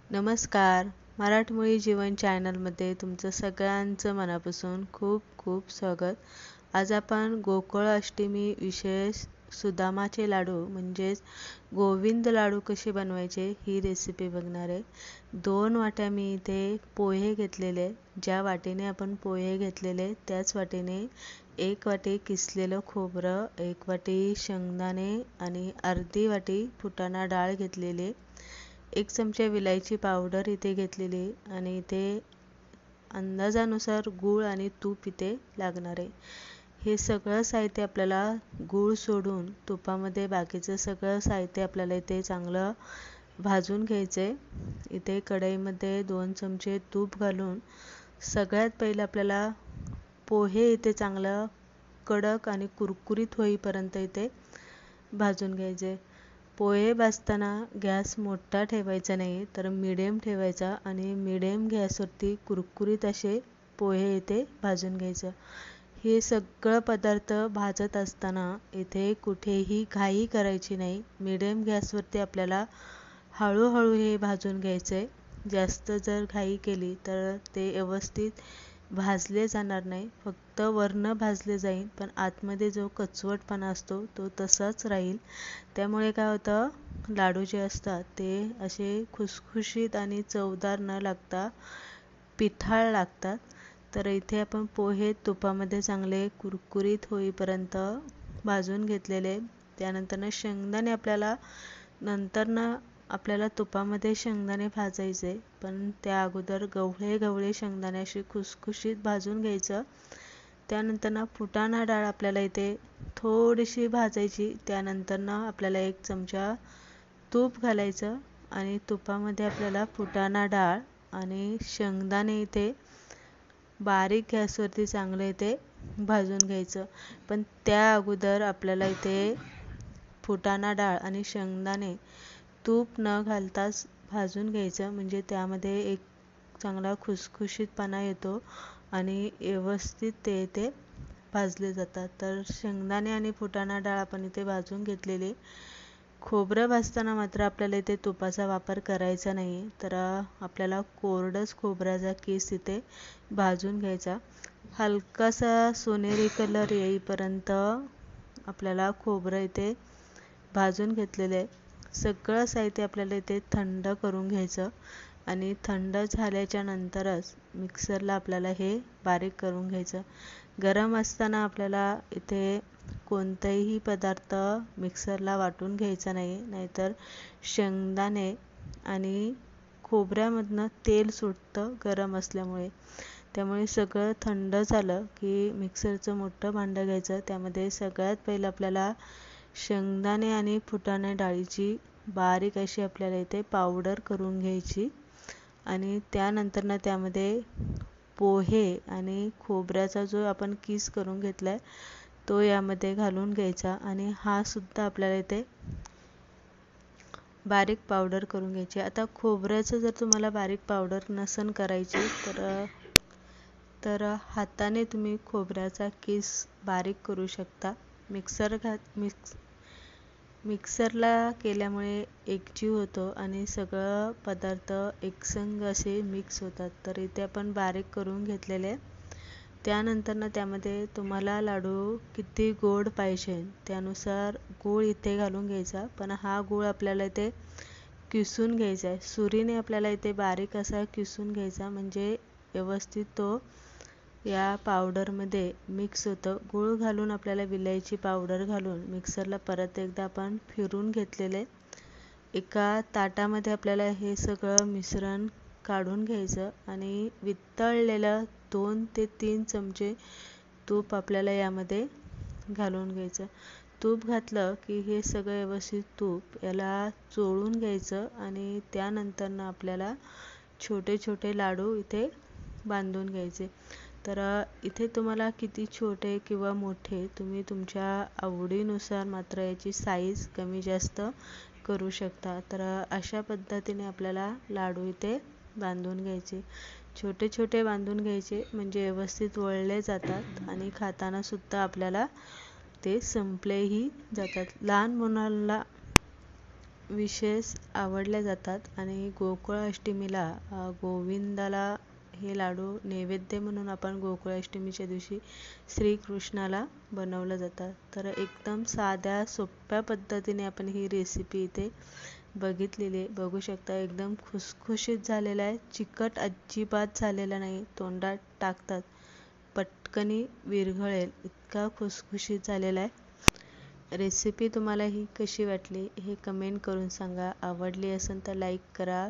नमस्कार. मराठमोळी जीवन चॅनलमध्ये तुमचं सगळ्यांचं मनापासून खूप खूप स्वागत. आज आपण गोकुळ अष्टमी विशेष सुदामाचे लाडू म्हणजेच गोविंद लाडू कसे बनवायचे ही रेसिपी बघणार आहे. 2 वाट्या मी इथे पोहे घेतलेले. ज्या वाटीने आपण पोहे घेतलेले त्याच वाटीने 1 वाटी किसलेलं खोबरं, 1 वाटी शेंगदाणे आणि अर्धी वाटी फुटाणा डाळ घेतलेली. 1 चमचा विलायची पावडर इथे घेतलेली आणि इथे अंदाजानुसार गूळ आणि तूप इथे लागणार आहे. हे सगळं साहित्य आपल्याला गूळ सोडून तुपामध्ये बाकीचं सगळं साहित्य आपल्याला इथे चांगलं भाजून घ्यायचं आहे. इथे कढईमध्ये 2 चमचे तूप घालून सगळ्यात पहिलं आपल्याला पोहे इथे चांगलं कडक आणि कुरकुरीत होईपर्यंत इथे भाजून घ्यायचे. पोहे भाजताना गॅस मोठा ठेवायचा नाही तर मिडियम ठेवायचा आणि मिडियम गॅसवरती कुरकुरीत असे पोहे इथे भाजून घ्यायचं. हे सगळं पदार्थ भाजत असताना इथे कुठेही घाई करायची नाही. मिडियम गॅसवरती आपल्याला हळूहळू हे भाजून घ्यायचं आहे. जास्त जर घाई केली तर ते व्यवस्थित भाजले जाणार नाही. फक्त वरनं भाजले जाईल पण आतमध्ये जो कचवटपणा असतो तो तसाच राहील. त्यामुळे काय होतं, लाडू जे असतात ते असे खुसखुशीत आणि चवदार न लागता पिठाळ लागतात. तर इथे आपण पोहे तुपामध्ये चांगले कुरकुरीत होईपर्यंत भाजून घेतलेले. त्यानंतर शेंगदाणे आपल्याला तुपामध्ये शेंगदाणे भाजायचे, पण त्या अगोदर गवळे गवळे शेंगदाणे असे खुसखुशीत भाजून घ्यायचं. त्यानंतर फुटाणा डाळ आपल्याला इथे थोडीशी भाजायची. त्यानंतर आपल्याला 1 चमचा तूप घालायचं आणि तुपामध्ये आपल्याला फुटाणा डाळ आणि शेंगदाणे इथे बारीक गॅसवरती चांगले इथे भाजून घ्यायचं. पण त्या अगोदर आपल्याला इथे फुटाणा डाळ आणि शेंगदाणे तूप न घालताच भाजून घ्यायचं, म्हणजे त्यामध्ये एक चांगला खुसखुशीतपणा येतो आणि व्यवस्थित ते इथे भाजले जातात. तर शेंगदाणे आणि फुटाणा डाळ आपण इथे भाजून घेतलेली. खोबरं भाजताना मात्र आपल्याला इथे तुपाचा वापर करायचा नाही, तर आपल्याला कोरडंच खोबऱ्याचा किस इथे भाजून घ्यायचा. हलकासा सोनेरी कलर येईपर्यंत आपल्याला खोबरं इथे भाजून घेतलेलं आहे. सगळं साहित्य आपल्याला इथे थंड करून घ्यायचं आणि थंड झाल्याच्या नंतरच मिक्सरला आपल्याला हे बारीक करून घ्यायचं. गरम असताना आपल्याला इथे कोणताही पदार्थ मिक्सरला वाटून घ्यायचा नाही, नाहीतर शेंगदाणे आणि खोबऱ्यामधनं तेल सुटतं गरम असल्यामुळे. त्यामुळे सगळं थंड झालं की मिक्सरचं मोठं भांडं घ्यायचं. त्यामध्ये सगळ्यात पहिलं आपल्याला शेंगदाणे आणि फुटाणे डाळीची बारीक अशी आपल्याला इथे पावडर करून घ्यायची आणि त्यानंतर त्यामध्ये पोहे आणि खोबऱ्याचा जो आपण किस करून घेतला आहे तो यामध्ये घालून घ्यायचा आणि हा सुद्धा आपल्याला इथे बारीक पावडर करून घ्यायची. आता खोबऱ्याचं जर तुम्हाला बारीक पावडर नसन करायची तर हाताने तुम्ही खोबऱ्याचा किस बारीक करू शकता. मिक्सरला केल्यामुळे एकजीव होतो आणि सगळं पदार्थ एकसंग असे मिक्स होतात. तर इथे आपण बारीक करून घेतलेले. त्यानंतर त्यामध्ये तुम्हाला लाडू किती गोड पाहिजे त्यानुसार गूळ इथे घालून घ्यायचा. पण हा गूळ आपल्याला इथे किसून घ्यायचा आहे. सुरीने आपल्याला इथे बारीक असा किसून घ्यायचा, म्हणजे व्यवस्थित तो या पावडरमध्ये मिक्स होतं. गूळ घालून आपल्याला विलायची पावडर घालून मिक्सरला परत एकदा आपण फिरून घेतलेले. एका ताटामध्ये आपल्याला हे सगळं मिश्रण काढून घ्यायचं आणि वितळलेलं 2 ते 3 चमचे तूप आपल्याला यामध्ये घालून घ्यायचं. तूप घातलं की हे सगळं व्यवस्थित तूप याला चोळून घ्यायचं आणि त्यानंतर आपल्याला छोटे छोटे लाडू इथे बांधून घ्यायचे. तर इथे तुम्हाला किती छोटे किंवा मोठे तुम्ही तुमच्या आवडीनुसार मात्र याची साईज कमी जास्त करू शकता. तर अशा पद्धतीने आपल्याला लाडू इथे बांधून घ्यायचे. छोटे छोटे बांधून घ्यायचे म्हणजे व्यवस्थित वळले जातात आणि खाताना सुद्धा आपल्याला ते संपलेही जातात. लहान मुलांना विशेष आवडल्या जातात आणि गोकुळाष्टमीला गोविंदाला हे लाडू नैवेद्य म्हणून आपण गोकुळाष्टमीच्या दिवशी श्रीकृष्णाला बनवलं जातात. तर एकदम साध्या सोप्या पद्धतीने आपण ही रेसिपी इथे बघितलेली आहे. बघू शकता एकदम खुसखुशीत झालेला आहे. चिकट अजिबात झालेला नाही. तोंडात टाकतात पटकनी विरघळेल इतका खुसखुशीत झालेला आहे. रेसिपी तुम्हाला ही कशी वाटली हे कमेंट करून सांगा. आवडली असेल तर लाईक करा.